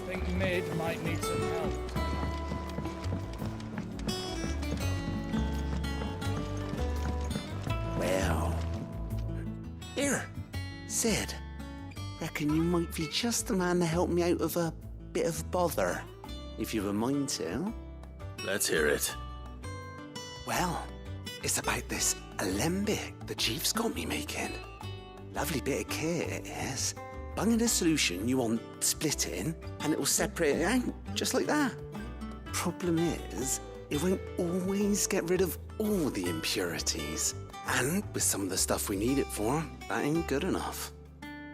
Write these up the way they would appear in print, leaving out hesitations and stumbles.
Think Mid might need some help. Well, here, Sid. Reckon you might be just the man to help me out of a bit of bother, if you've a mind to. Let's hear it. Well, it's about this alembic the chief's got me making. Lovely bit of kit it is. Bung in a solution you want splitting, and it'll separate it out, just like that. Problem is, it won't always get rid of all the impurities. And with some of the stuff we need it for, that ain't good enough.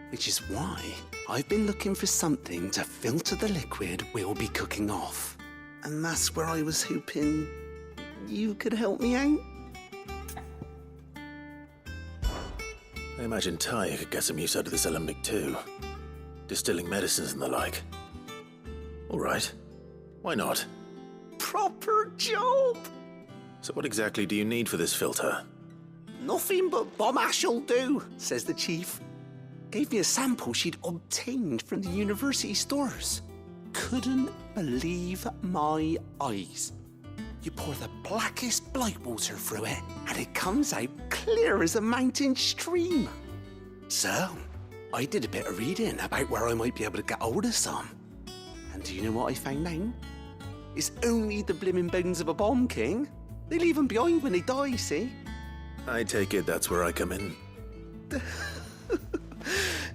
Which is why I've been looking for something to filter the liquid we'll be cooking off. And that's where I was hoping you could help me out. I imagine Ty could get some use out of this alembic too. Distilling medicines and the like. All right. Why not? Proper job! So what exactly do you need for this filter? Nothing but bomb ash'll do, says the chief. Gave me a sample she'd obtained from the university stores. Couldn't believe my eyes. You pour the blackest blight water through it, and it comes out clear as a mountain stream. So, I did a bit of reading about where I might be able to get hold of some. And do you know what I found out? It's only the blimmin' bones of a bomb king. They leave them behind when they die, see? I take it that's where I come in.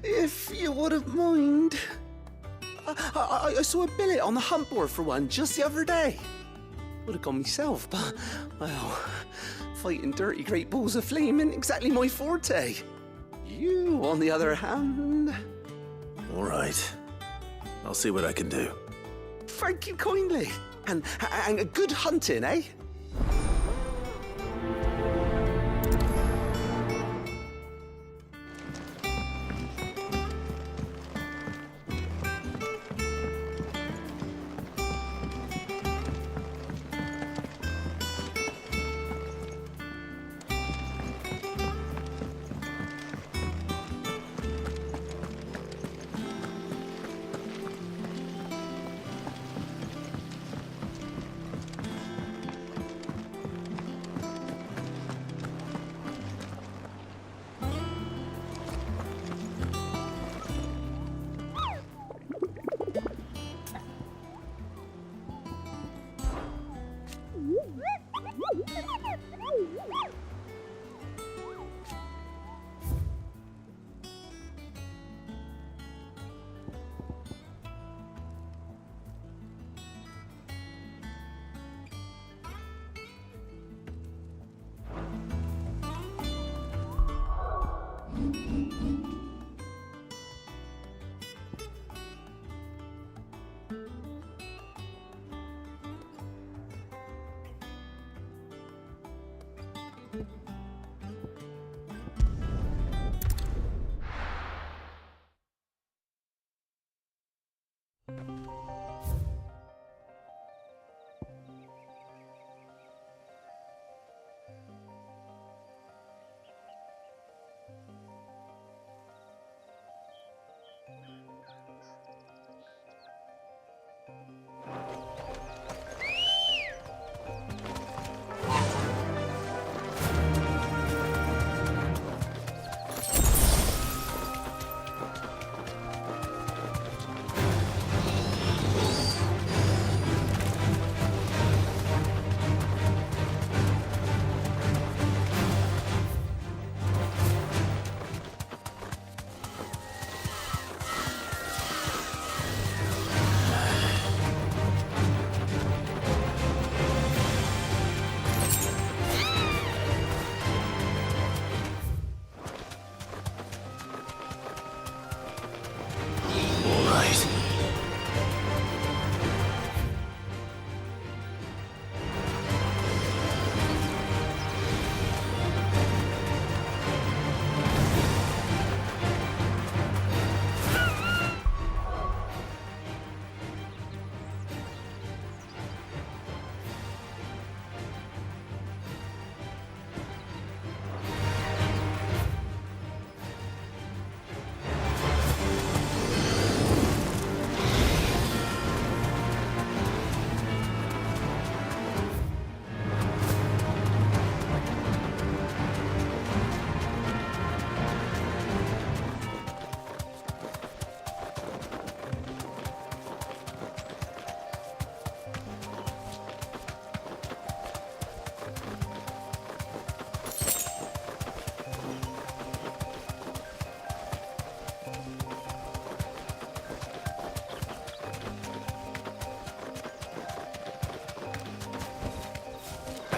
If you wouldn't mind. I saw a billet on the hunt board for one just the other day. Would have gone myself, but, well, fighting dirty great balls of flame isn't exactly my forte. You, on the other hand... All right. I'll see what I can do. Thank you kindly. And good hunting, eh?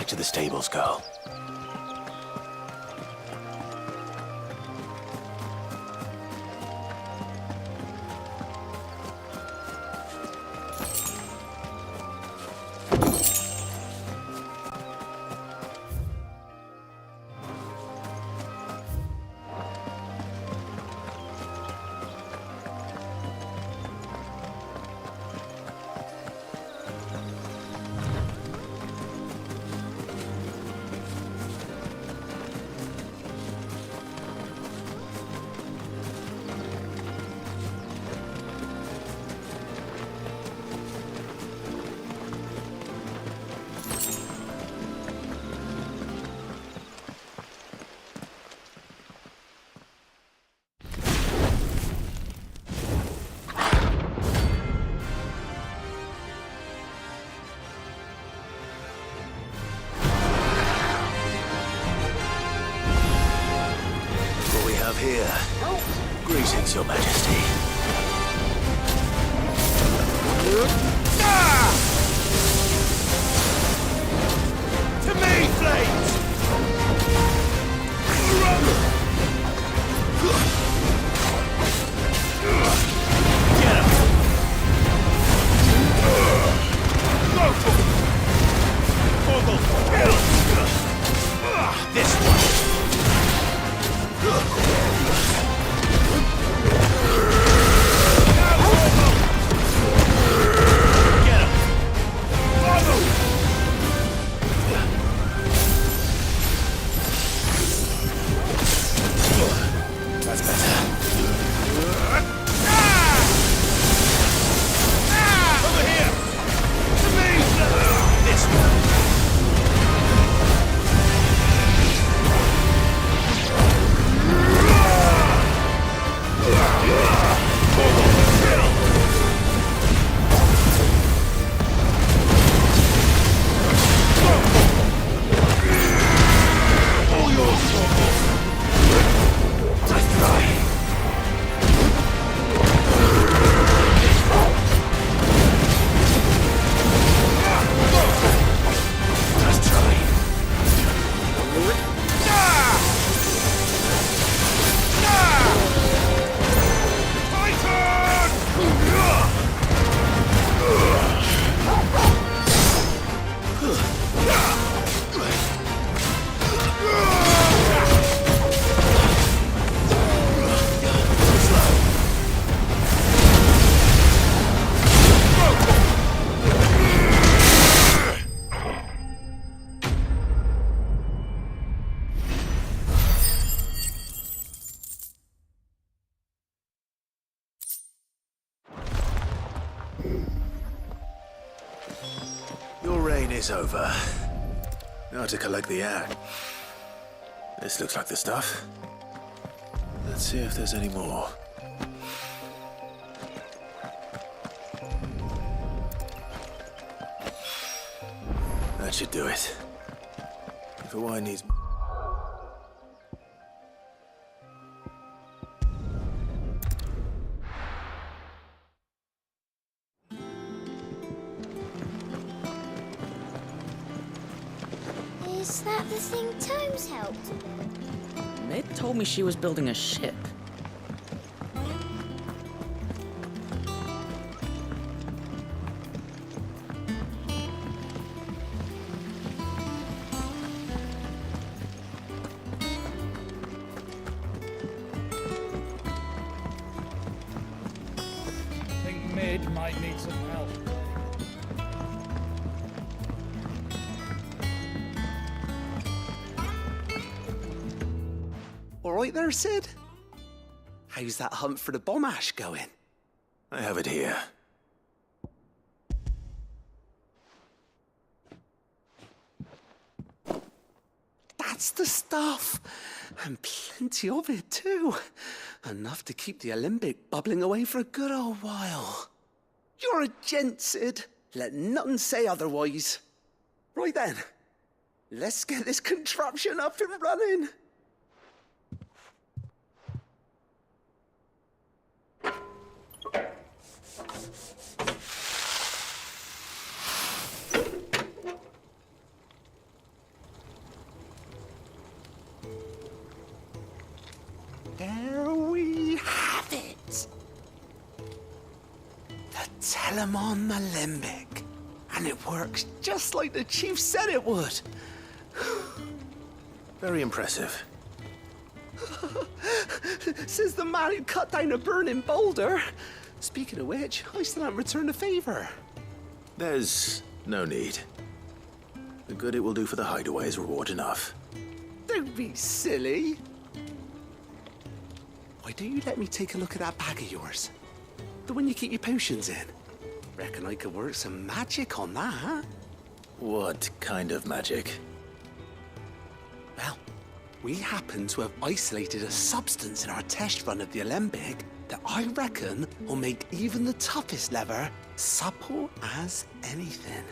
back to the stables, Carl. Here. Greetings, Your Majesty. To me, Flames! Get him! This one! Your reign is over. Now to collect the act. This looks like the stuff. Let's see if there's any more. That should do it. If a wine needs... Is that the thing Tomes helped? Maid told me she was building a ship. Think Mid might need some help. All right there, Sid? How's that hunt for the bomb ash going? I have it here. That's the stuff. And plenty of it, too. Enough to keep the Alembic bubbling away for a good old while. You're a gent, Sid. Let none say otherwise. Right then. Let's get this contraption up and running. There we have it. The Telemon Alembic. And it works just like the chief said it would. Very impressive. Says the man who cut down a burning boulder. Speaking of which, I still haven't returned the favor. There's no need. The good it will do for the hideaway is reward enough. Don't be silly. Why don't you let me take a look at that bag of yours? The one you keep your potions in. Reckon I could work some magic on that, huh? What kind of magic? Well, we happen to have isolated a substance in our test run of the Alembic that I reckon will make even the toughest leather supple as anything.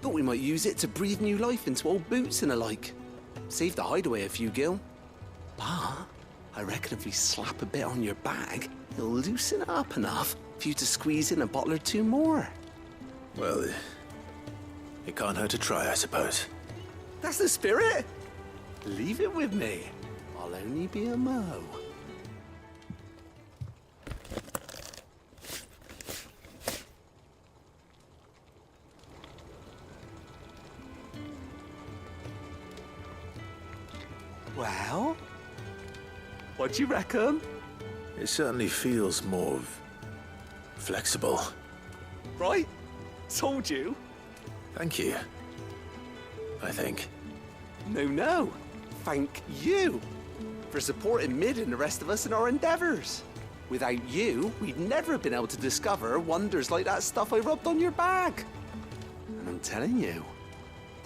Thought we might use it to breathe new life into old boots and the like. Save the hideaway a few gil. But I reckon if we slap a bit on your bag, it'll loosen it up enough for you to squeeze in a bottle or two more. Well, it can't hurt to try, I suppose. That's the spirit. Leave it with me. I'll only be a mo. Well, what do you reckon? It certainly feels more flexible. Right? Told you. Thank you. I think. No. Thank you for supporting Mid and the rest of us in our endeavors. Without you, we'd never have been able to discover wonders like that stuff I rubbed on your bag. And I'm telling you,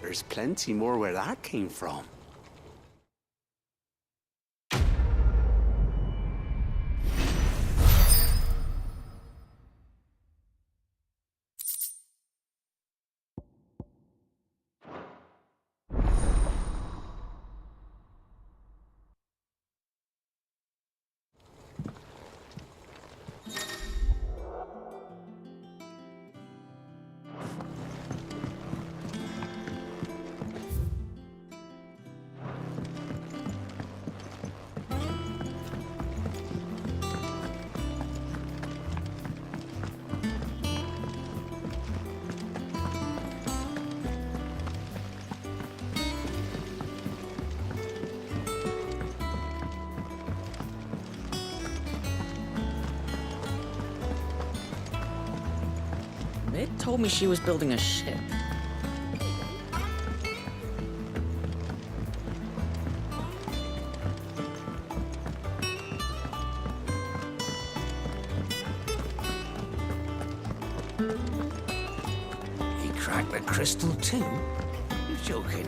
there's plenty more where that came from. Mid told me she was building a ship. He cracked the crystal too? You're joking.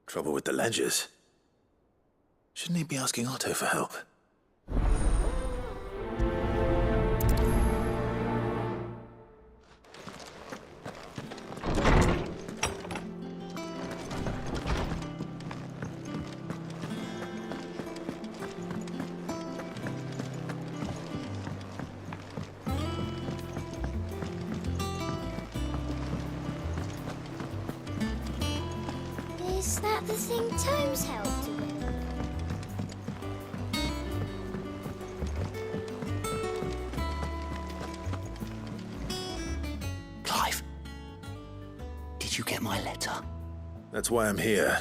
Trouble with the ledgers. Shouldn't he be asking Otto for help? Is that the thing Tomes helped you with? Clive, did you get my letter? That's why I'm here.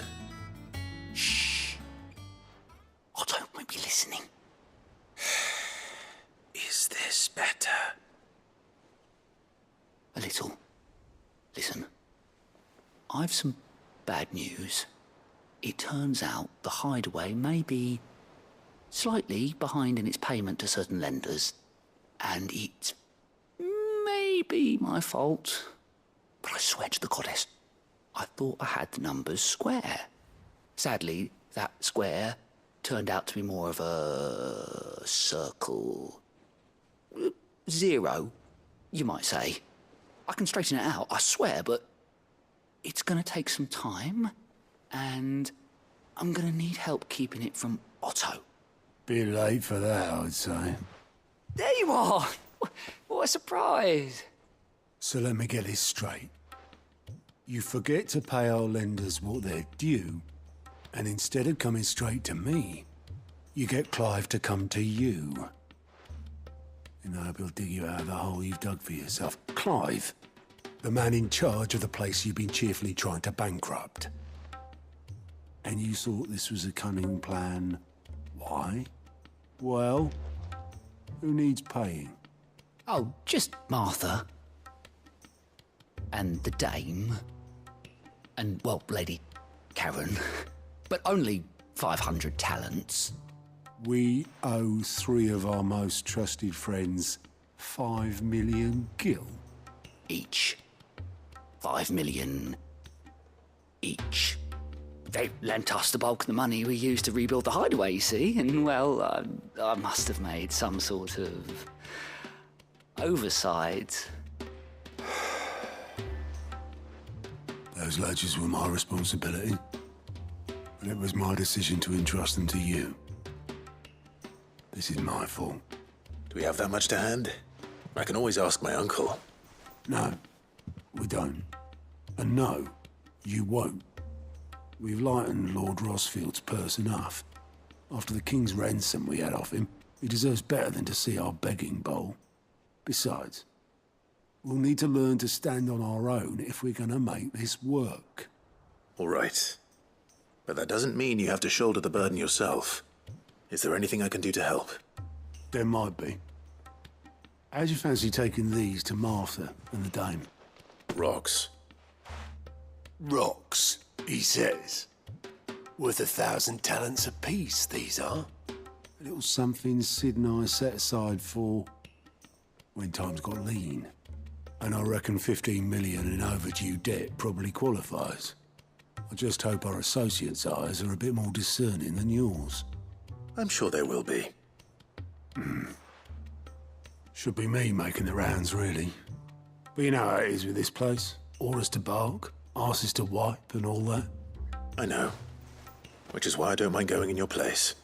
Shh. Otto might be listening. Is this better? A little. Listen, I've some bad news. It turns out the hideaway may be slightly behind in its payment to certain lenders, and it may be my fault. But I swear to the goddess, I thought I had the numbers square. Sadly, that square turned out to be more of a circle. 0, you might say. I can straighten it out, I swear, but it's gonna take some time, and I'm gonna need help keeping it from Otto. Bit late for that, I'd say. There you are! What a surprise! So let me get this straight. You forget to pay our lenders what they're due, and instead of coming straight to me, you get Clive to come to you. And I hope he'll dig you out of the hole you've dug for yourself. Clive, the man in charge of the place you've been cheerfully trying to bankrupt. And you thought this was a cunning plan. Why? Well, who needs paying? Oh, just Martha. And the dame. And, well, Lady Karen. But only 500 talents. We owe 3 of our most trusted friends 5 million gil. Each. 5 million each. They lent us the bulk of the money we used to rebuild the hideaway, you see, and, well, I must have made some sort of oversight. Those ledgers were my responsibility, but it was my decision to entrust them to you. This is my fault. Do we have that much to hand? I can always ask my uncle. No, we don't. And no, you won't. We've lightened Lord Rossfield's purse enough. After the king's ransom we had off him, he deserves better than to see our begging bowl. Besides, we'll need to learn to stand on our own if we're gonna make this work. All right. But that doesn't mean you have to shoulder the burden yourself. Is there anything I can do to help? There might be. How'd you fancy taking these to Martha and the dame? Rocks. Rocks, he says. Worth 1,000 talents apiece, these are. A little something Sid and I set aside for when times got lean. And I reckon 15 million in overdue debt probably qualifies. I just hope our associates' eyes are a bit more discerning than yours. I'm sure there will be. Should be me making the rounds, really. But you know how it is with this place. Orders to bark, arses to wipe, and all that. I know. Which is why I don't mind going in your place.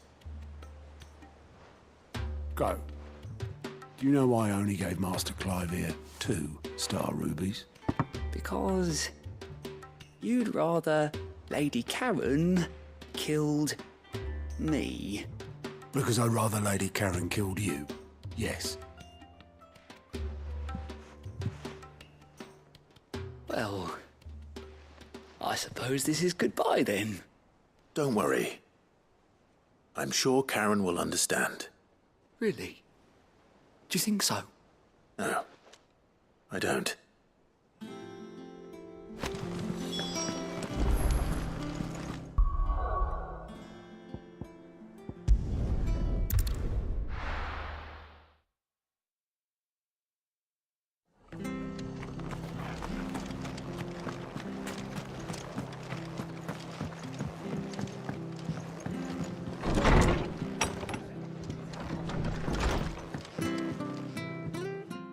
Go. Do you know why I only gave Master Clive here 2 star rubies? Because you'd rather Lady Karen killed me. Because I'd rather Lady Karen killed you. Yes. Well, I suppose this is goodbye then. Don't worry. I'm sure Karen will understand. Really? Do you think so? No, I don't.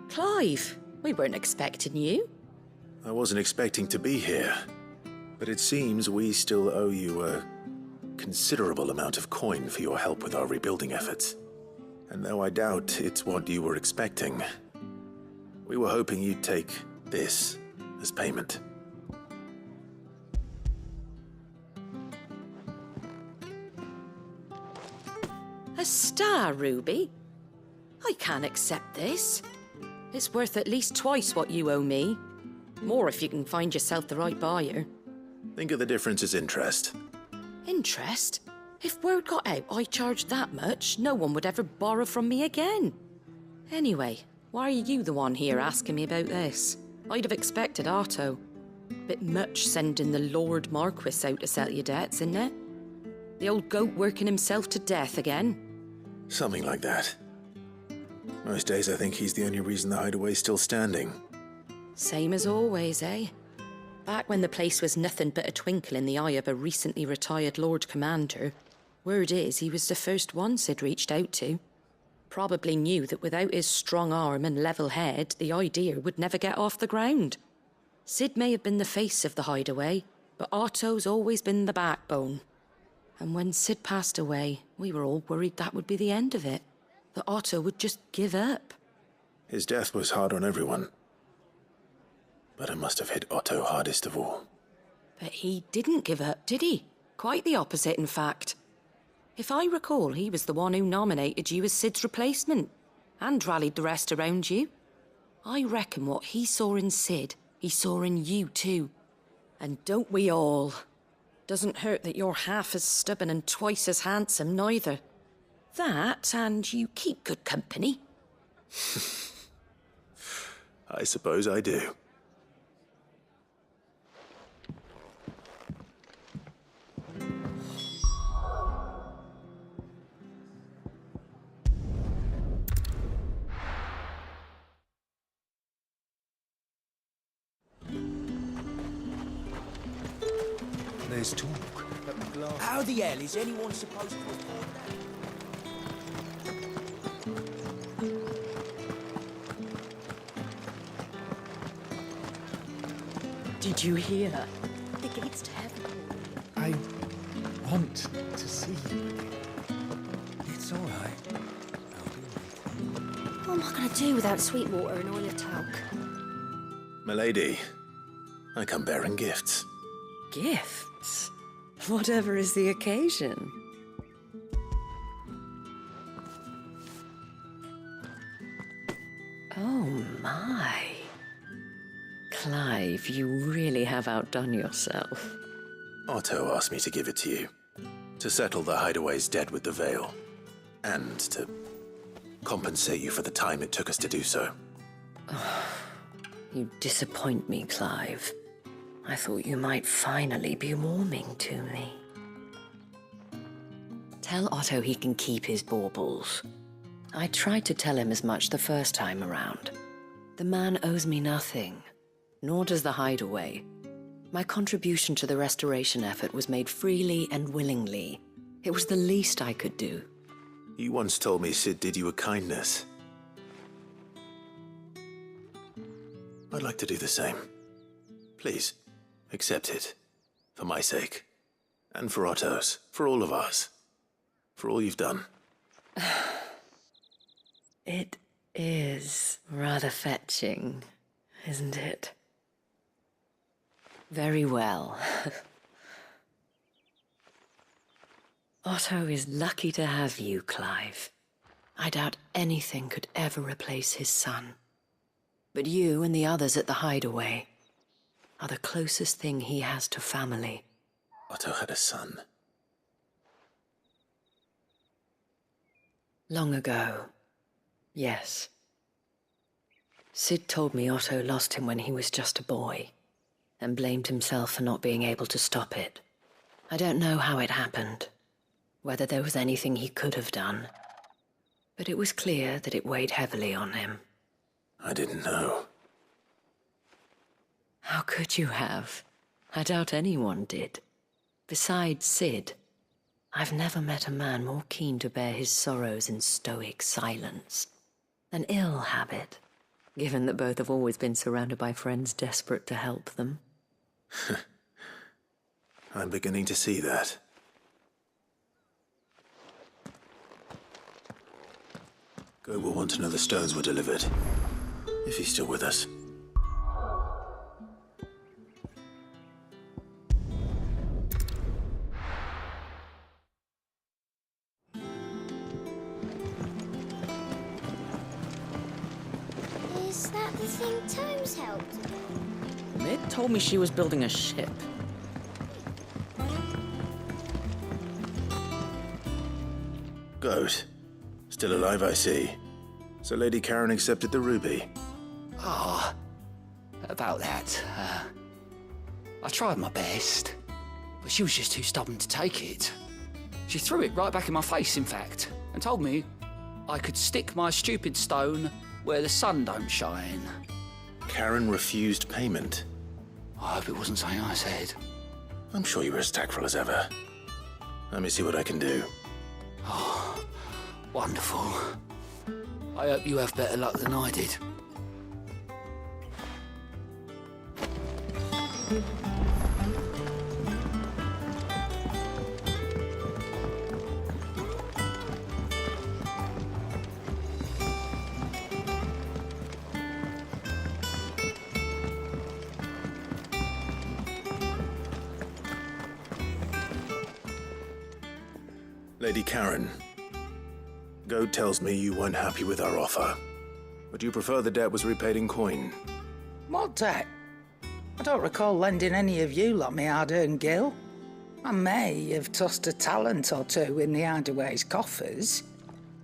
Clive, we weren't expecting you. I wasn't expecting to be here, but it seems we still owe you a considerable amount of coin for your help with our rebuilding efforts. And though I doubt it's what you were expecting, we were hoping you'd take this as payment. A star ruby? I can't accept this. It's worth at least twice what you owe me. More if you can find yourself the right buyer. Think of the difference as interest. Interest? If word got out I charged that much, no one would ever borrow from me again. Anyway, why are you the one here asking me about this? I'd have expected Otto. Bit much sending the Lord Marquis out to settle your debts, isn't it? The old goat working himself to death again. Something like that. Most days I think he's the only reason the hideaway's still standing. Same as always, eh? Back when the place was nothing but a twinkle in the eye of a recently retired Lord Commander, word is he was the first one Sid reached out to. Probably knew that without his strong arm and level head, the idea would never get off the ground. Sid may have been the face of the hideaway, but Otto's always been the backbone. And when Sid passed away, we were all worried that would be the end of it. That Otto would just give up. His death was hard on everyone. But it must have hit Otto hardest of all. But he didn't give up, did he? Quite the opposite, in fact. If I recall, he was the one who nominated you as Sid's replacement, and rallied the rest around you. I reckon what he saw in Sid, he saw in you too. And don't we all? Doesn't hurt that you're half as stubborn and twice as handsome, neither. That, and you keep good company. I suppose I do. There's talk. How the hell is anyone supposed to afford that? Did you hear? The gates to heaven. I want to see you again. It's all right. What am I going to do without Sweetwater and oil of talc? Milady, I come bearing gifts. Gifts? Whatever is the occasion. Oh my. Clive, you really have outdone yourself. Otto asked me to give it to you. To settle the Hideaway's debt with the Veil. And to compensate you for the time it took us to do so. You disappoint me, Clive. I thought you might finally be warming to me. Tell Otto he can keep his baubles. I tried to tell him as much the first time around. The man owes me nothing, nor does the Hideaway. My contribution to the restoration effort was made freely and willingly. It was the least I could do. You once told me Sid did you a kindness. I'd like to do the same. Please, accept it. For my sake. And for Otto's. For all of us. For all you've done. It is rather fetching, isn't it? Very well. Otto is lucky to have you, Clive. I doubt anything could ever replace his son. But you and the others at the Hideaway are the closest thing he has to family. Otto had a son. Long ago, yes. Sid told me Otto lost him when he was just a boy, and blamed himself for not being able to stop it. I don't know how it happened, whether there was anything he could have done, but it was clear that it weighed heavily on him. I didn't know. How could you have? I doubt anyone did. Besides Sid, I've never met a man more keen to bear his sorrows in stoic silence. An ill habit, given that both have always been surrounded by friends desperate to help them. I'm beginning to see that. Go will want to know the stones were delivered. If he's still with us. Is that the thing Tomes helped? Mid told me she was building a ship. Goat. Still alive, I see. So Lady Karen accepted the ruby. About that, I tried my best, but she was just too stubborn to take it. She threw it right back in my face, in fact, and told me I could stick my stupid stone where the sun don't shine. Karen refused payment. I hope it wasn't something I said. I'm sure you were as tactful as ever. Let me see what I can do. Wonderful. I hope you have better luck than I did. Lady Karen, Goad tells me you weren't happy with our offer. Would you prefer the debt was repaid in coin? What debt? I don't recall lending any of you lot me hard-earned gil. I may have tossed a talent or two in the Hideaway's coffers,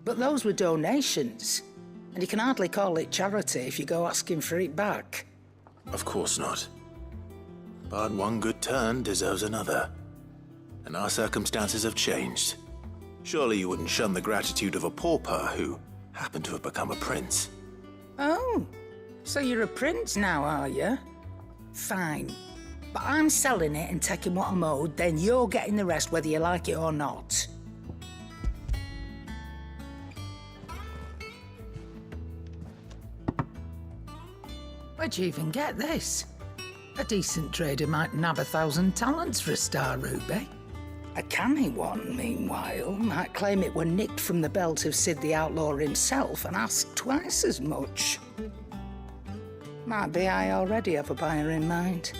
but those were donations, and you can hardly call it charity if you go asking for it back. Of course not. But one good turn deserves another. And our circumstances have changed. Surely you wouldn't shun the gratitude of a pauper who happened to have become a prince. Oh, so you're a prince now, are you? Fine. But I'm selling it and taking what I'm owed, then you're getting the rest whether you like it or not. Where'd you even get this? A decent trader might nab 1,000 talents for a star ruby. A canny one, meanwhile, might claim it were nicked from the belt of Sid the Outlaw himself and ask twice as much. Might be I already have a buyer in mind.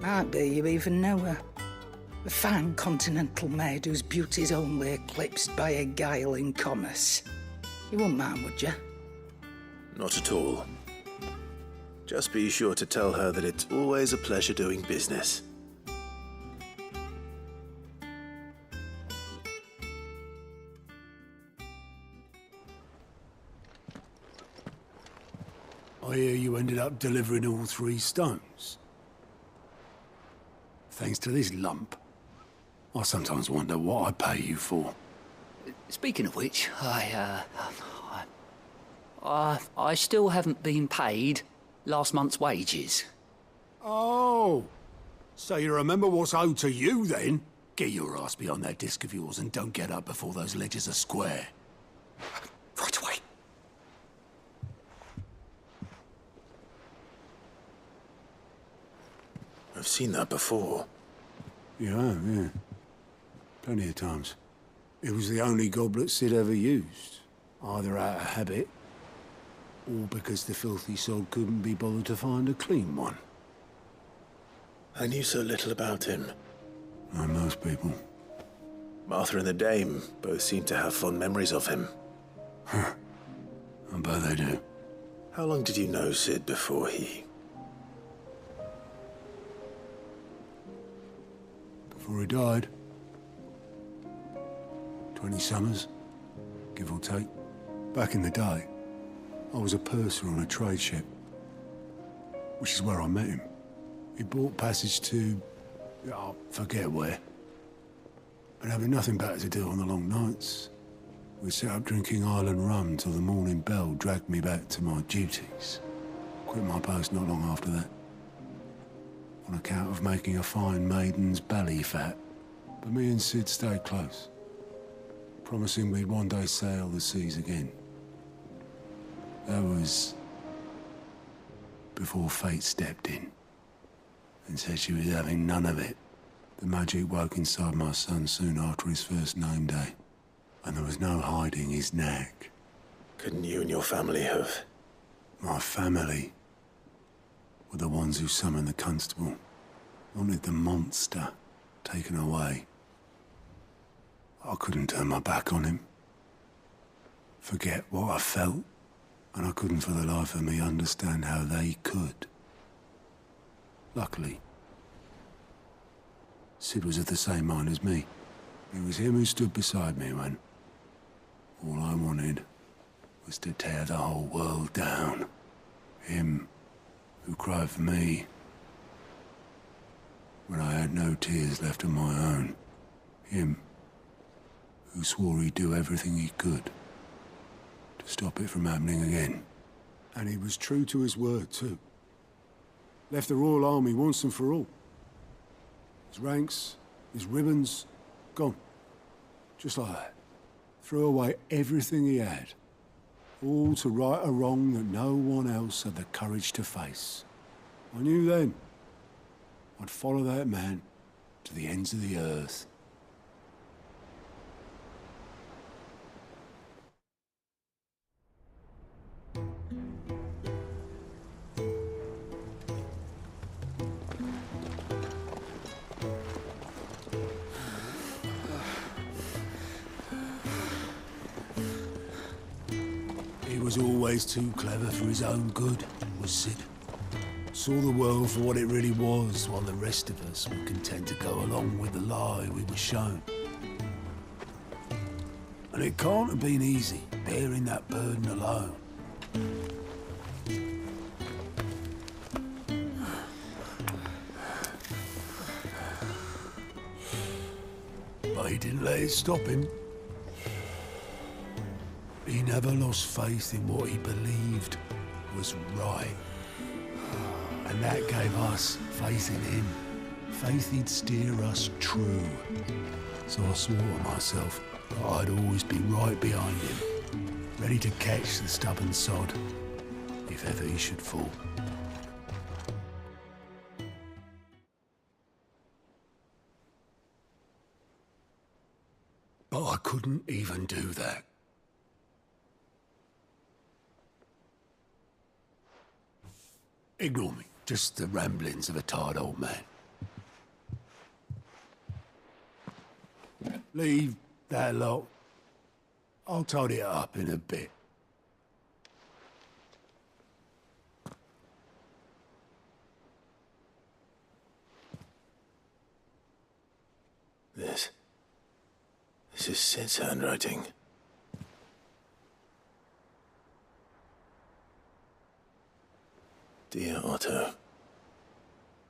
Might be you even know her. A fine continental maid whose beauty's only eclipsed by a guile in commerce. You wouldn't mind, would you? Not at all. Just be sure to tell her that it's always a pleasure doing business. I hear you ended up delivering all 3 stones. Thanks to this lump. I sometimes wonder what I pay you for. Speaking of which, I still haven't been paid last month's wages. Oh, so you remember what's owed to you then? Get your ass behind that disc of yours and don't get up before those ledgers are square. Right away. I've seen that before. Yeah. Plenty of times. It was the only goblet Sid ever used. Either out of habit, or because the filthy sod couldn't be bothered to find a clean one. I knew so little about him. Like most people. Martha and the Dame both seem to have fond memories of him. I bet they do. How long did you know Sid before he... Before he died. 20 summers, give or take. Back in the day, I was a purser on a trade ship, which is where I met him. He bought passage to... I forget where. And having nothing better to do on the long nights, we sat up drinking island rum till the morning bell dragged me back to my duties. Quit my post not long after that. On account of making a fine maiden's belly fat. But me and Sid stayed close, promising we'd one day sail the seas again. That was before fate stepped in and said she was having none of it. The magic woke inside my son soon after his first name day, and there was no hiding his knack. Couldn't you and your family have... My family were the ones who summoned the constable, wanted the monster taken away. I couldn't turn my back on him, forget what I felt, and I couldn't for the life of me understand how they could. Luckily, Sid was of the same mind as me. It was him who stood beside me when all I wanted was to tear the whole world down. Him who cried for me when I had no tears left of my own. Him who swore he'd do everything he could to stop it from happening again. And he was true to his word, too. Left the Royal Army once and for all. His ranks, his ribbons, gone. Just like that. Threw away everything he had. All to right a wrong that no one else had the courage to face. I knew then I'd follow that man to the ends of the earth. He was always too clever for his own good, was Sid. Saw the world for what it really was, while the rest of us were content to go along with the lie we were shown. And it can't have been easy, bearing that burden alone. But he didn't let it stop him. He never lost faith in what he believed was right. And that gave us faith in him. Faith he'd steer us true. So I swore to myself that I'd always be right behind him, ready to catch the stubborn sod, if ever he should fall. But I couldn't even do that. Ignore me. Just the ramblings of a tired old man. Leave that lot. I'll tidy it up in a bit. This is Sid's handwriting. Dear Otto.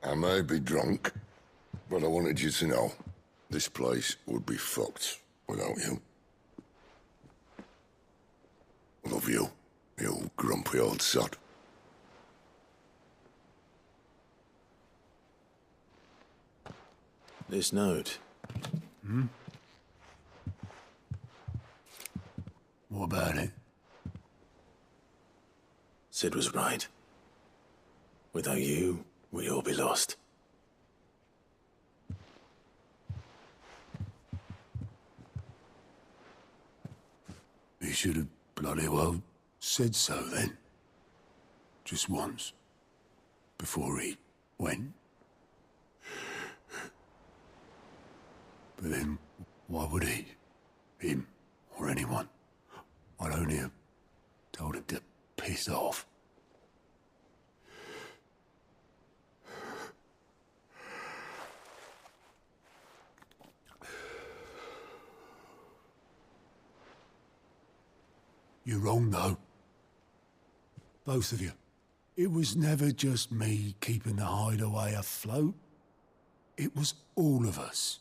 I may be drunk, but I wanted you to know this place would be fucked without you. I love you, you grumpy old sod. This note. What about it? Sid was right. Without you, we'd all be lost. He should have bloody well said so then. Just once. Before he went. But then, why would he? Him, or anyone? I'd only have told him to piss off. You're wrong, though. Both of you. It was never just me keeping the hideaway afloat. It was all of us.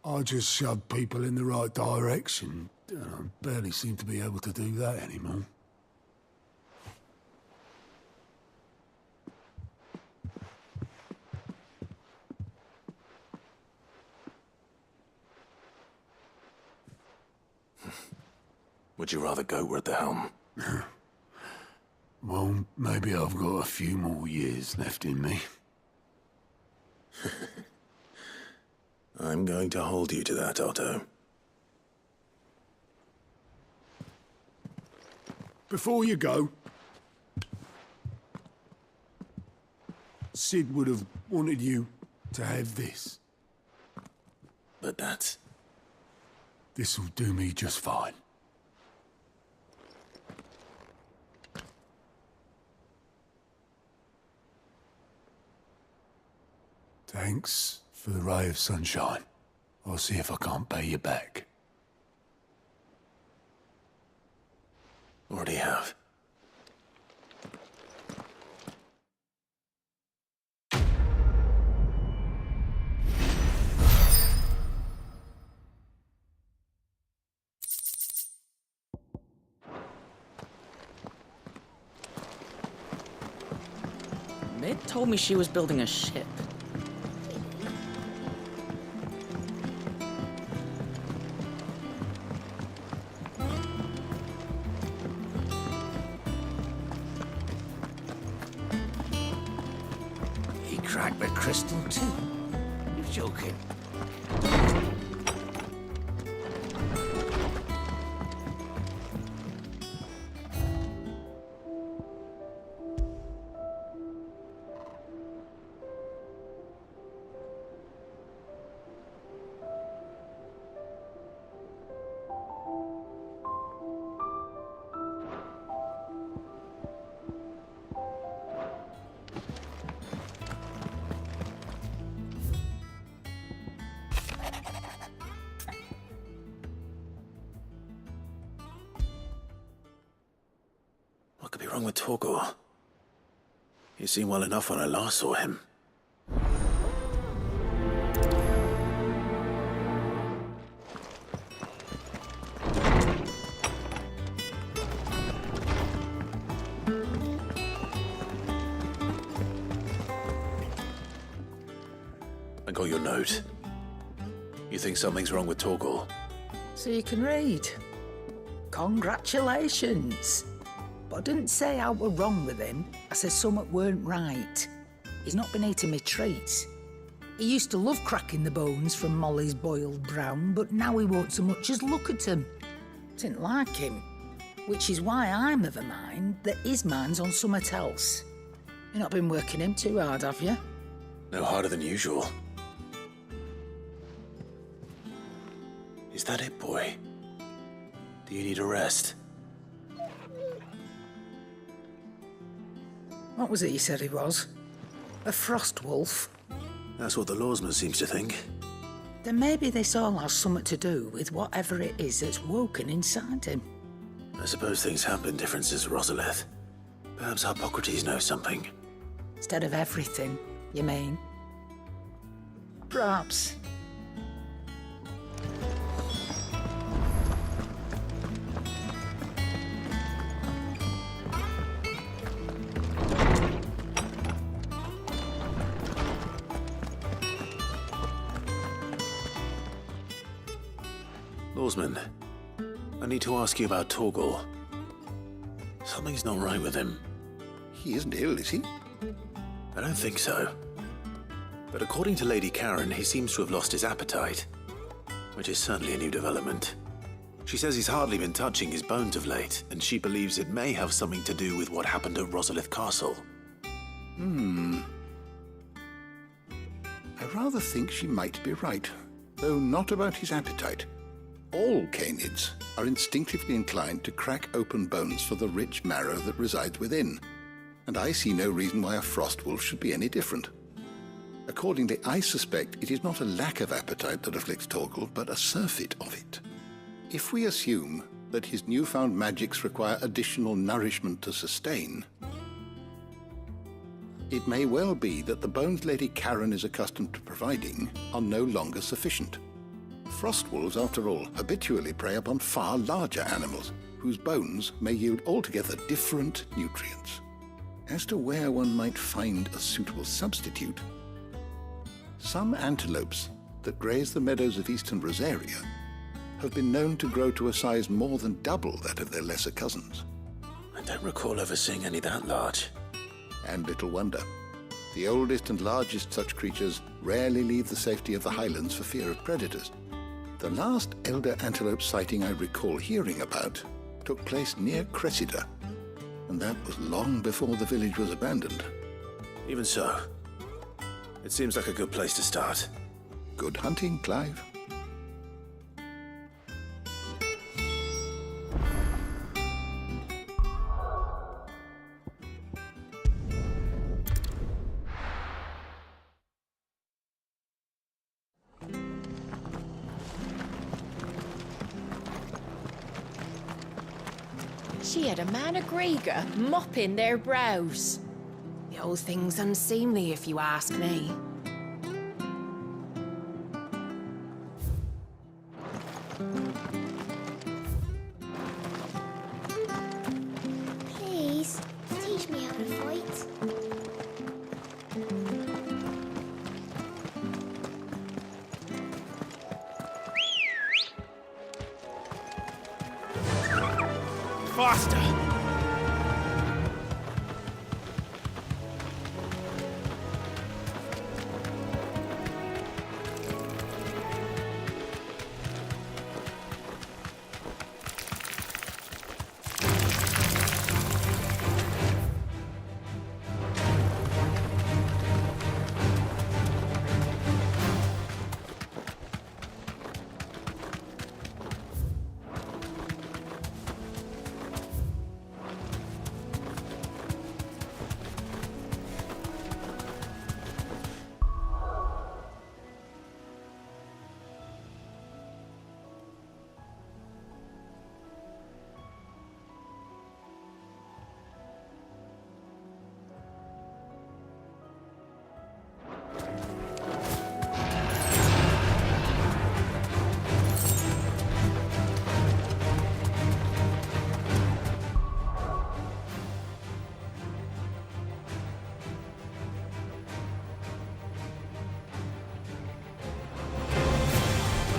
I just shoved people in the right direction, and I barely seem to be able to do that anymore. Would you rather go at the helm? Well, maybe I've got a few more years left in me. I'm going to hold you to that, Otto. Before you go, Sid would have wanted you to have this. But that's... This'll do me just fine. Thanks for the ray of sunshine. I'll see if I can't pay you back. Already have. kid told me she was building a ship. He cracked the crystal too. You're joking. What could be wrong with Torgor? He seemed well enough when I last saw him. I got your note. You think something's wrong with Torgor? So you can read. Congratulations. But I didn't say I were wrong with him. I said something weren't right. He's not been eating me treats. He used to love cracking the bones from Molly's boiled brown, but now he won't so much as look at them. Didn't like him. Which is why I'm of a mind that his mind's on something else. You've not been working him too hard, have you? No harder than usual. Is that it, boy? Do you need a rest? What was it you said he was? A frost wolf? That's what the lawsman seems to think. Then maybe this all has something to do with whatever it is that's woken inside him. I suppose things have been different since Rosalith. Perhaps Hippocrates knows something. Instead of everything, you mean? Perhaps. Lawsman, I need to ask you about Torgor. Something's not right with him. He isn't ill, is he? I don't think so. But according to Lady Karen, he seems to have lost his appetite, which is certainly a new development. She says he's hardly been touching his bones of late, and she believes it may have something to do with what happened at Rosalith Castle. I rather think she might be right, though not about his appetite. All canids are instinctively inclined to crack open bones for the rich marrow that resides within, and I see no reason why a frost wolf should be any different. Accordingly, I suspect it is not a lack of appetite that afflicts Torgor, but a surfeit of it. If we assume that his newfound magics require additional nourishment to sustain, it may well be that the bones Lady Karen is accustomed to providing are no longer sufficient. Frost wolves, after all, habitually prey upon far larger animals, whose bones may yield altogether different nutrients. As to where one might find a suitable substitute, some antelopes that graze the meadows of eastern Rosaria have been known to grow to a size more than double that of their lesser cousins. I don't recall ever seeing any that large. And little wonder. The oldest and largest such creatures rarely leave the safety of the highlands for fear of predators. The last elder antelope sighting I recall hearing about took place near Cressida, and that was long before the village was abandoned. Even so, it seems like a good place to start. Good hunting, Clive. She had a man of Grega mopping their brows. The whole thing's unseemly, if you ask me. Please, teach me how to fight. faster!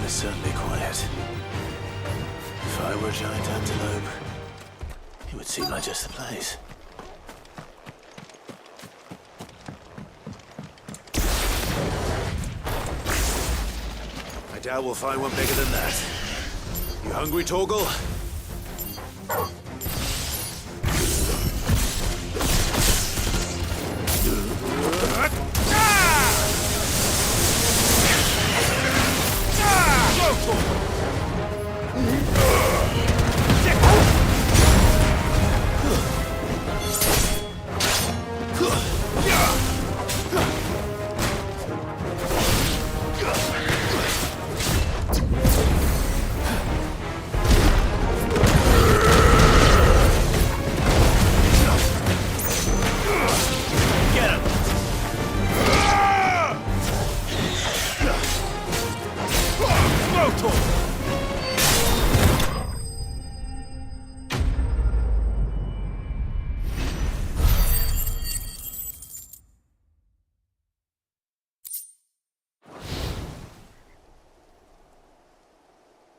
It's certainly quiet. If I were a giant antelope, it would seem like just the place. I doubt we'll find one bigger than that. You hungry, Torgal?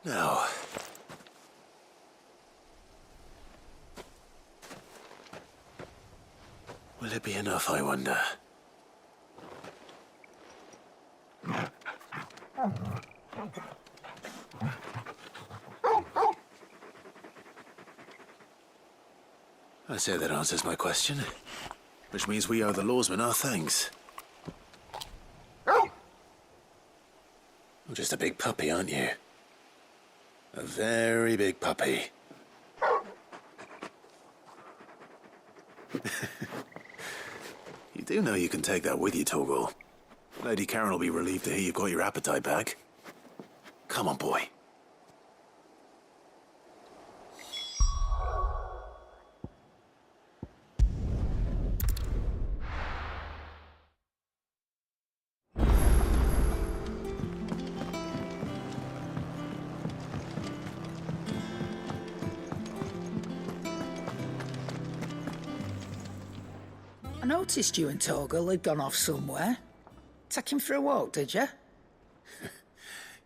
Now, will it be enough, I wonder? I say that answers my question, which means we owe the lawsman our thanks. You're just a big puppy, aren't you? A very big puppy. You do know you can take that with you, Torgal. Lady Karen will be relieved to hear you've got your appetite back. Come on, boy. I noticed you and Torgal had gone off somewhere. Take him for a walk, did you?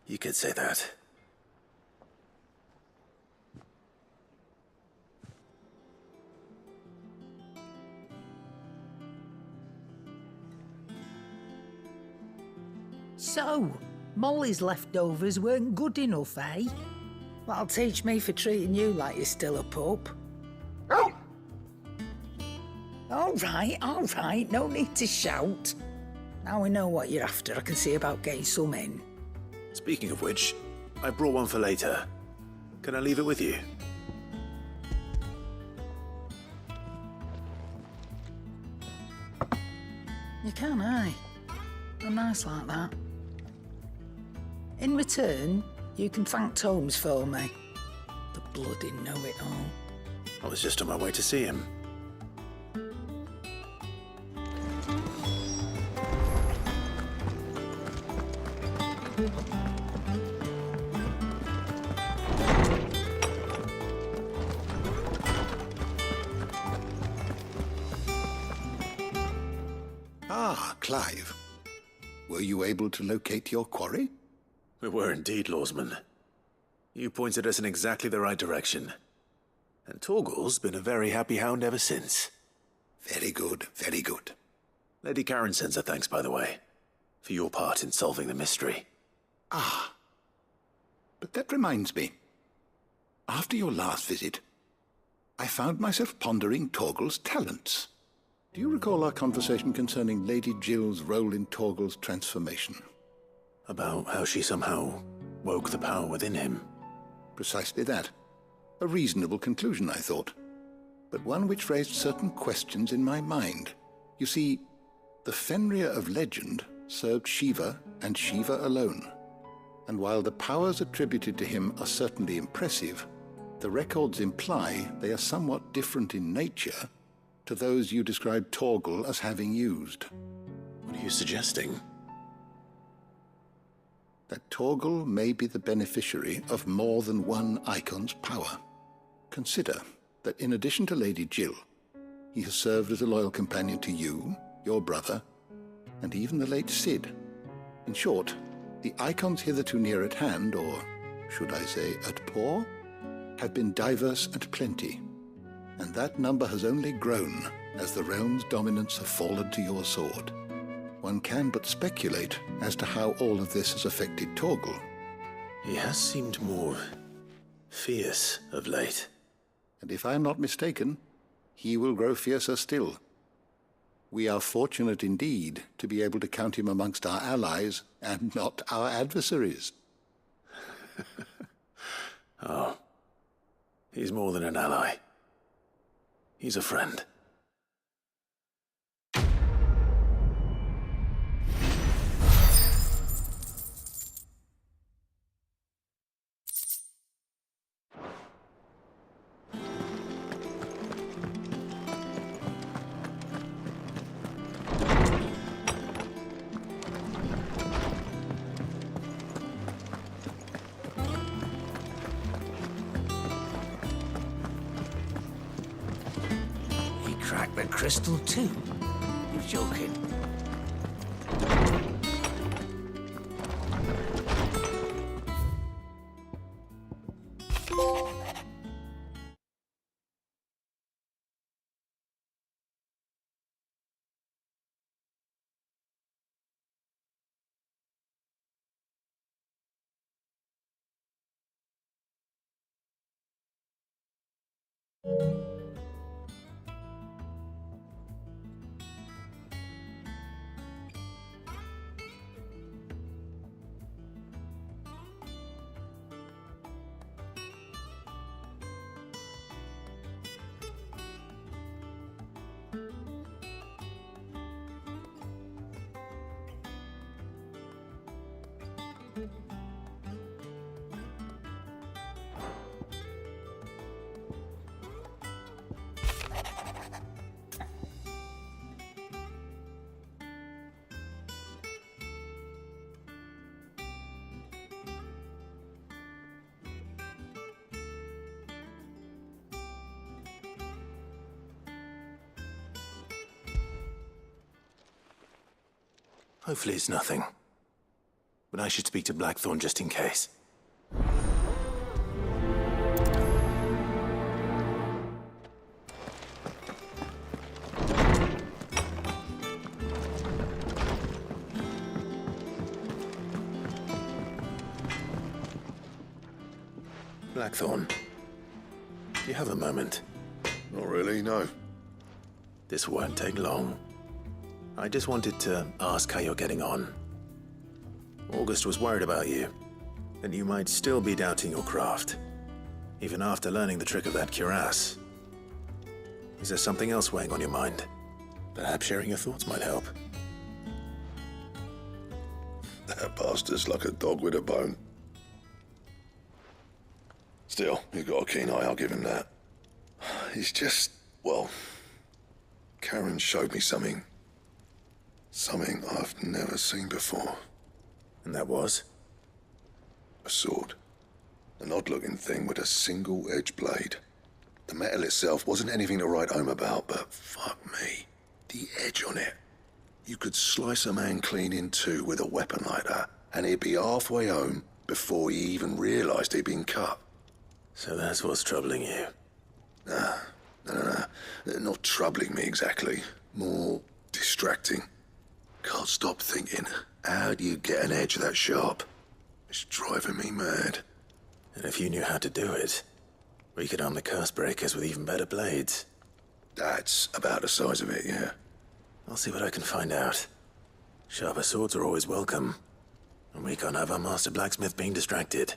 You could say that. So, Molly's leftovers weren't good enough, eh? That'll teach me for treating you like you're still a pup. All right, no need to shout. Now we know what you're after, I can see about getting some in. Speaking of which, I brought one for later. Can I leave it with you? You can, aye. They're nice like that. In return, you can thank Tomes for me. The bloody know-it-all. I was just on my way to see him. Ah, Clive. Were you able to locate your quarry? We were indeed, Lawsman. You pointed us in exactly the right direction. And Torgal's been a very happy hound ever since. Very good, very good. Lady Karen sends her thanks, by the way, for your part in solving the mystery. Ah. But that reminds me. After your last visit, I found myself pondering Torgal's talents. Do you recall our conversation concerning Lady Jill's role in Torgal's transformation? About how she somehow woke the power within him. Precisely that. A reasonable conclusion, I thought, but one which raised certain questions in my mind. You see, the Fenrir of legend served Shiva and Shiva alone. And while the powers attributed to him are certainly impressive, the records imply they are somewhat different in nature to those you described Torgal as having used. What are you suggesting? That Torgal may be the beneficiary of more than one icon's power. Consider that in addition to Lady Jill, he has served as a loyal companion to you, your brother, and even the late Cid. In short, the icons hitherto near at hand, or should I say at paw, have been diverse and plenty, and that number has only grown as the realm's dominance have fallen to your sword. One can but speculate as to how all of this has affected Torgal. He has seemed more fierce of late. And if I am not mistaken, he will grow fiercer still. We are fortunate indeed to be able to count him amongst our allies and not our adversaries. Oh, he's more than an ally. He's a friend. Crack the crystal too? You're joking. Hopefully it's nothing. But I should speak to Blackthorn just in case. Blackthorn, do you have a moment? Not really, no. This won't take long. I just wanted to ask how you're getting on. August was worried about you, that you might still be doubting your craft, even after learning the trick of that cuirass. Is there something else weighing on your mind? Perhaps sharing your thoughts might help. That bastard's like a dog with a bone. Still, you've got a keen eye, I'll give him that. He's just, well, Karen showed me something. Something I've never seen before. And that was? A sword. An odd-looking thing with a single-edged blade. The metal itself wasn't anything to write home about, but fuck me. The edge on it. You could slice a man clean in two with a weapon like that, and he'd be halfway home before he even realised he'd been cut. So that's what's troubling you. No. Not troubling me exactly. More distracting. Can't stop thinking, how do you get an edge that sharp? It's driving me mad. And if you knew how to do it, we could arm the curse breakers with even better blades. That's about the size of it, yeah. I'll see what I can find out. Sharper swords are always welcome. And we can't have our master blacksmith being distracted.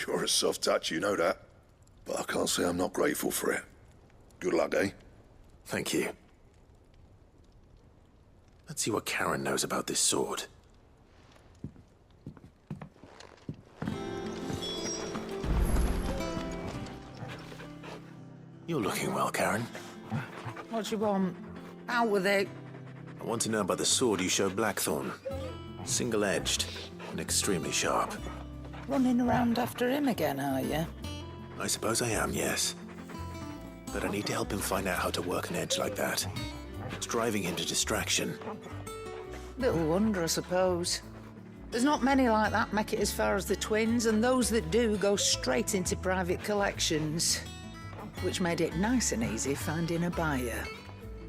You're a soft touch, you know that. But I can't say I'm not grateful for it. Good luck, eh? Thank you. Let's see what Karen knows about this sword. You're looking well, Karen. What do you want? Out with it. I want to know about the sword you showed Blackthorn. Single-edged and extremely sharp. Running around after him again, are you? I suppose I am, yes. But I need to help him find out how to work an edge like that. It's driving him to distraction. Little wonder, I suppose. There's not many like that make it as far as the twins, and those that do go straight into private collections. Which made it nice and easy finding a buyer.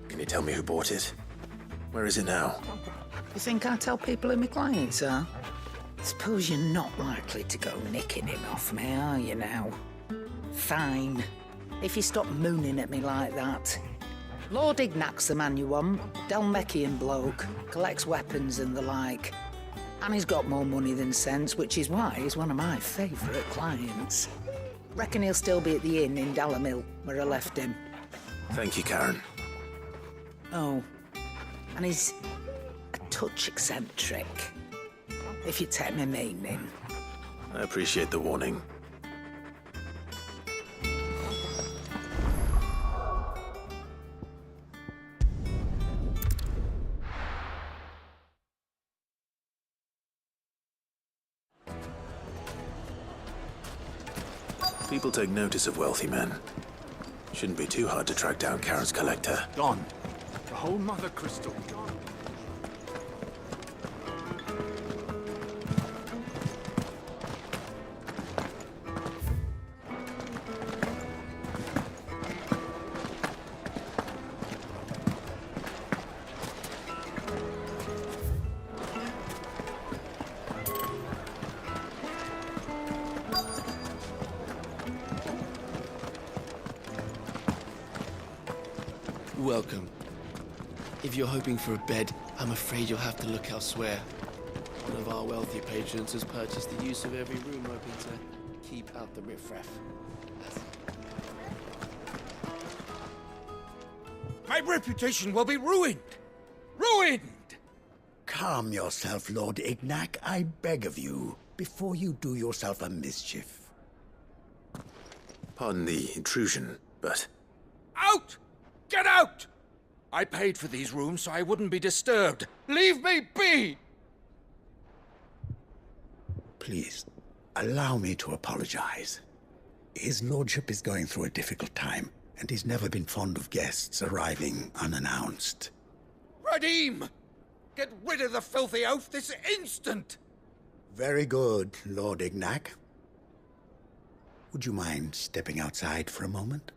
Can you tell me who bought it? Where is it now? You think I tell people who my clients are? Suppose you're not likely to go nicking him off me, are you now? Fine. If you stop mooning at me like that. Lord Ignac's the man you want. Dalmekian bloke. Collects weapons and the like. And he's got more money than sense, which is why he's one of my favourite clients. Reckon he'll still be at the inn in Dalamil, where I left him. Thank you, Karen. Oh, and he's a touch eccentric, if you take my meaning. I appreciate the warning. People take notice of wealthy men. Shouldn't be too hard to track down Karen's collector. Gone. The whole Mother Crystal gone. Welcome. If you're hoping for a bed, I'm afraid you'll have to look elsewhere. One of our wealthy patrons has purchased the use of every room, hoping to keep out the riffraff. My reputation will be ruined! Ruined! Calm yourself, Lord Ignac, I beg of you, before you do yourself a mischief. Pardon the intrusion, but... Out! Get out! I paid for these rooms so I wouldn't be disturbed. Leave me be! Please, allow me to apologize. His lordship is going through a difficult time, and he's never been fond of guests arriving unannounced. Radim! Get rid of the filthy oaf this instant! Very good, Lord Ignac. Would you mind stepping outside for a moment?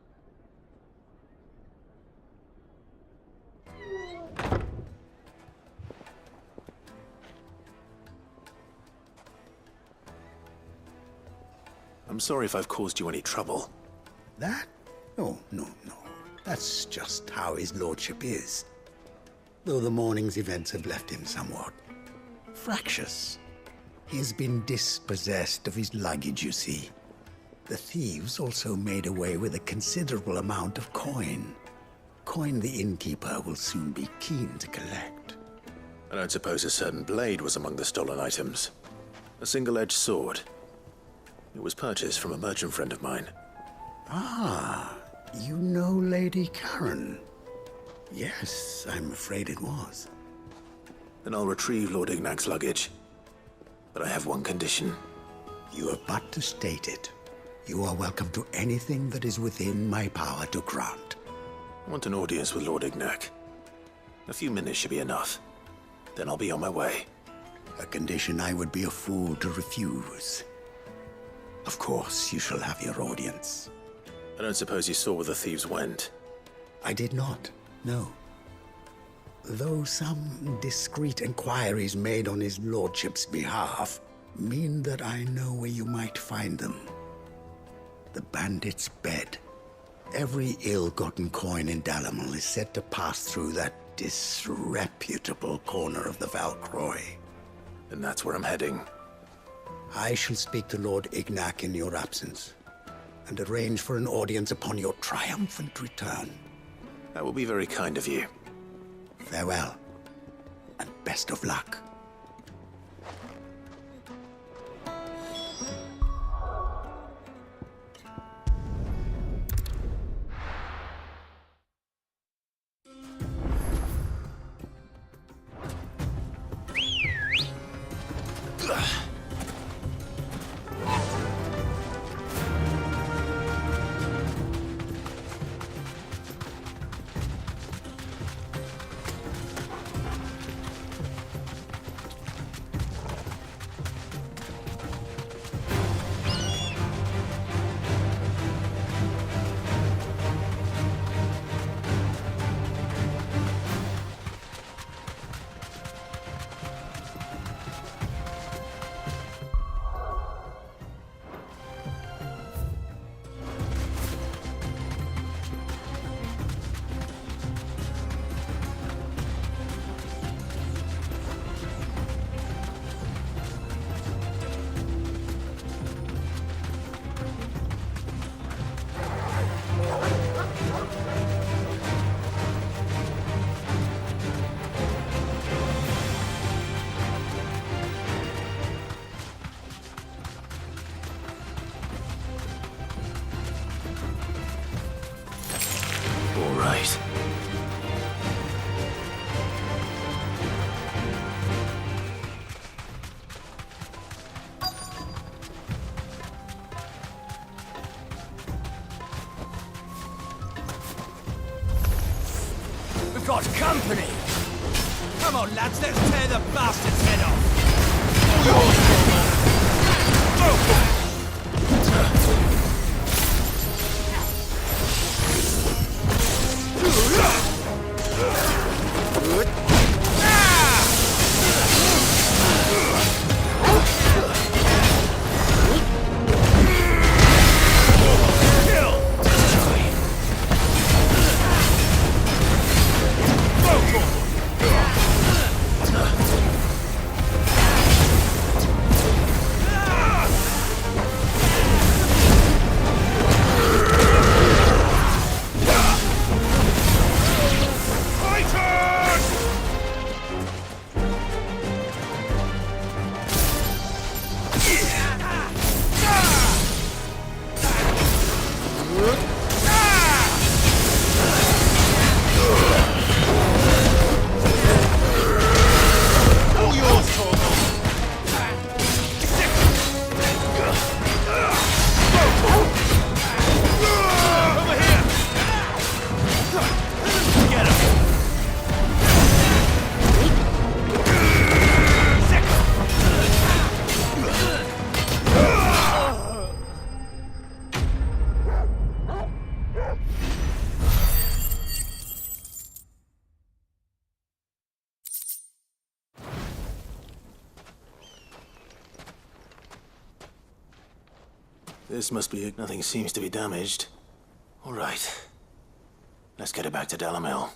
I'm sorry if I've caused you any trouble. That? Oh, no. That's just how his lordship is. Though the morning's events have left him somewhat fractious. He has been dispossessed of his luggage, you see. The thieves also made away with a considerable amount of coin. Coin the innkeeper will soon be keen to collect. I don't suppose a certain blade was among the stolen items. A single-edged sword. It was purchased from a merchant friend of mine. Ah, you know Lady Karen. Yes, I'm afraid it was. Then I'll retrieve Lord Ignac's luggage. But I have one condition. You have but to state it. You are welcome to anything that is within my power to grant. I want an audience with Lord Ignac. A few minutes should be enough. Then I'll be on my way. A condition I would be a fool to refuse. Of course, you shall have your audience. I don't suppose you saw where the thieves went? I did not, no. Though some discreet inquiries made on his lordship's behalf mean that I know where you might find them. The bandit's bed. Every ill-gotten coin in Dalamil is said to pass through that disreputable corner of the Val Croix. And that's where I'm heading. I shall speak to Lord Ignac in your absence, and arrange for an audience upon your triumphant return. That will be very kind of you. Farewell, and best of luck. Got company! Come on, lads, let's tear the bastard's head off! This must be it. Nothing seems to be damaged. All right. Let's get it back to Dalamil.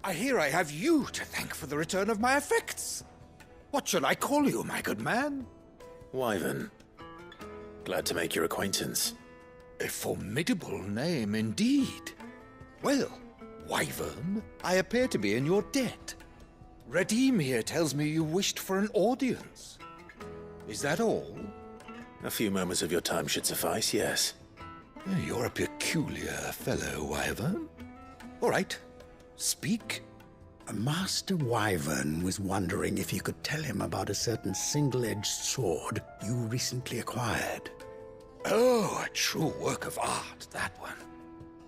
I hear I have you to thank for the return of my effects. What shall I call you, my good man? Wyvern. Glad to make your acquaintance. A formidable name indeed. Well, Wyvern, I appear to be in your debt. Redeem here tells me you wished for an audience. Is that all? A few moments of your time should suffice, yes. You're a peculiar fellow, Wyvern. All right, speak. Master Wyvern was wondering if you could tell him about a certain single-edged sword you recently acquired. Oh, a true work of art, that one.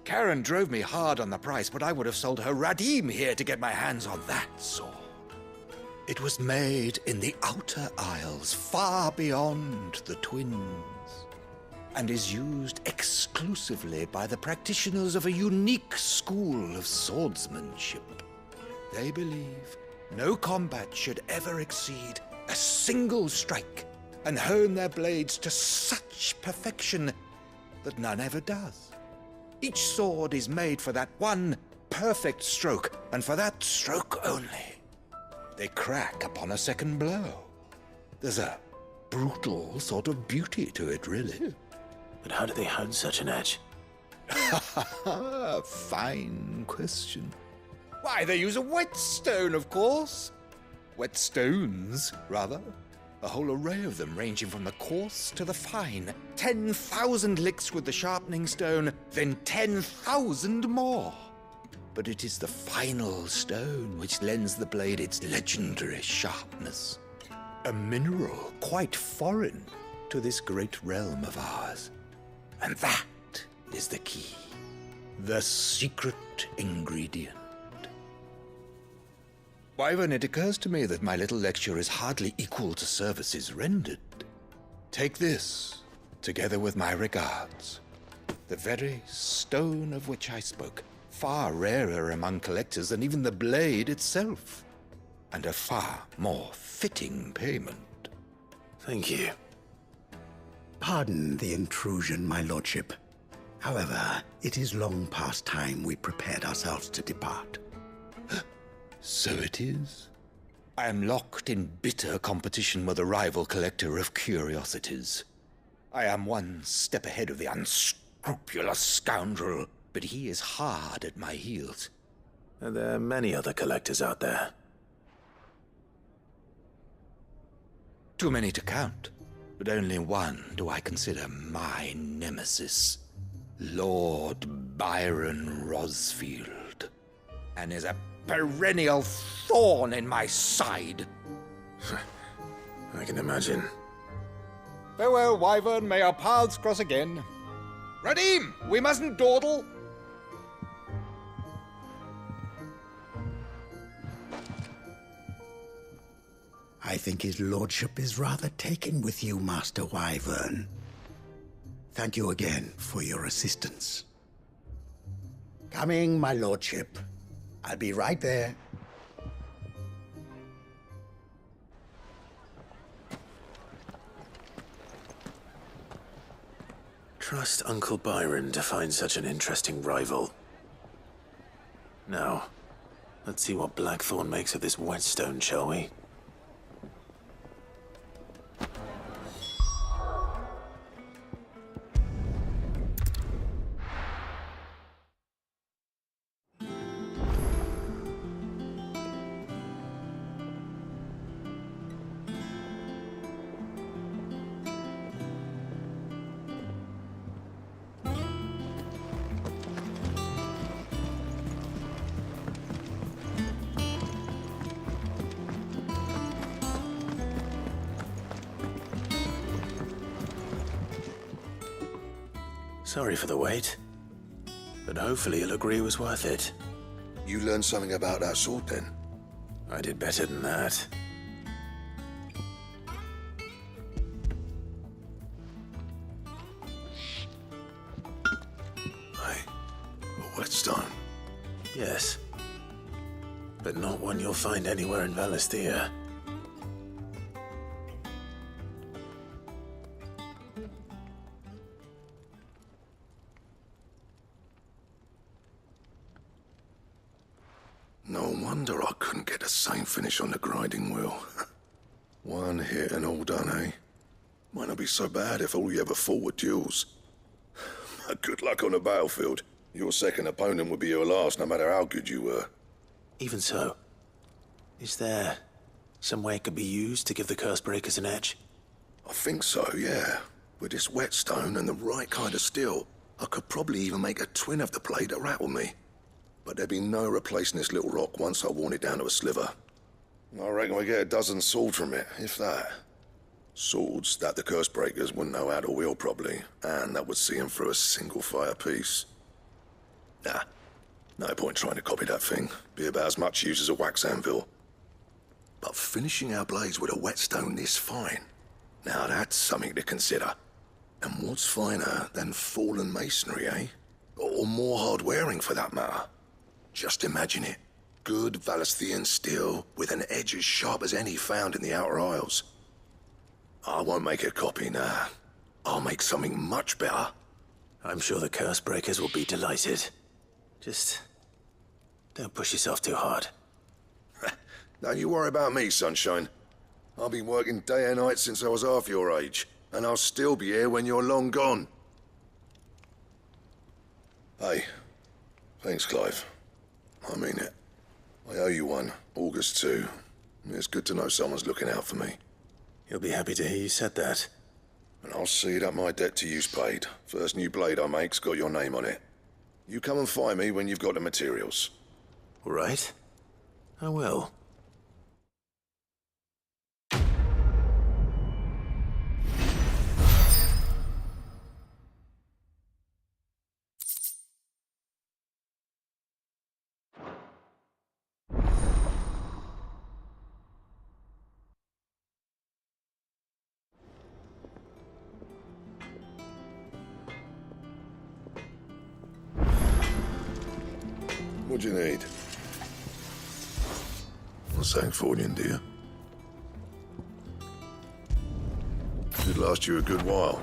Karen drove me hard on the price, but I would have sold her Radim here to get my hands on that sword. It was made in the Outer Isles, far beyond the Twins, and is used exclusively by the practitioners of a unique school of swordsmanship. They believe no combat should ever exceed a single strike, and hone their blades to such perfection that none ever does. Each sword is made for that one perfect stroke, and for that stroke only. They crack upon a second blow. There's a brutal sort of beauty to it, really. But how do they hone such an edge? Fine question. Why, they use a whetstone, of course. Whetstones, rather. A whole array of them, ranging from the coarse to the fine. 10,000 licks with the sharpening stone, then 10,000 more. But it is the final stone which lends the blade its legendary sharpness. A mineral quite foreign to this great realm of ours. And that is the key. The secret ingredient. Wyvern, it occurs to me that my little lecture is hardly equal to services rendered. Take this, together with my regards. The very stone of which I spoke, far rarer among collectors than even the blade itself, and a far more fitting payment. Thank you. Pardon the intrusion, my lordship. However, it is long past time we prepared ourselves to depart. So it is. I am locked in bitter competition with a rival collector of curiosities. I am one step ahead of the unscrupulous scoundrel, but he is hard at my heels. Are there many other collectors out there? Too many to count, but only one do I consider my nemesis. Lord Byron Rosfield, and is a perennial thorn in my side. I can imagine. Farewell, Wyvern. May our paths cross again. Radim, we mustn't dawdle. I think his lordship is rather taken with you, Master Wyvern. Thank you again for your assistance. Coming, my lordship. I'll be right there. Trust Uncle Byron to find such an interesting rival. Now, let's see what Blackthorn makes of this whetstone, shall we? Sorry for the wait, but hopefully you'll agree it was worth it. You learned something about that sword, then? I did better than that. A whetstone? Yes, but not one you'll find anywhere in Valisthea. No wonder I couldn't get the same finish on the grinding wheel. One hit and all done, eh? Might not be so bad if all you ever fought were duels. But good luck on the battlefield. Your second opponent would be your last, no matter how good you were. Even so, is there some way it could be used to give the Cursebreakers an edge? I think so, yeah. With this whetstone and the right kind of steel, I could probably even make a twin of the blade that rattled me. But there'd be no replacing this little rock once I worn it down to a sliver. I reckon we get a dozen swords from it, if that. Swords that the Cursebreakers wouldn't know how to wield properly, and that would see them through a single fire piece. Nah, no point trying to copy that thing. Be about as much use as a wax anvil. But finishing our blades with a whetstone this fine, now that's something to consider. And what's finer than fallen masonry, eh? Or more hard-wearing, for that matter. Just imagine it. Good Valisthian steel with an edge as sharp as any found in the Outer Isles. I won't make a copy, nah. I'll make something much better. I'm sure the Curse Breakers will be delighted. Just don't push yourself too hard. Don't you worry about me, Sunshine. I've been working day and night since I was half your age, and I'll still be here when you're long gone. Hey, thanks, Clive. I mean it. I owe you one, August too. It's good to know someone's looking out for me. He'll be happy to hear you said that. And I'll see that my debt to you's paid. First new blade I make's got your name on it. You come and find me when you've got the materials. All right. I will. What do you need? A Sangfordian, do you? Should last you a good while.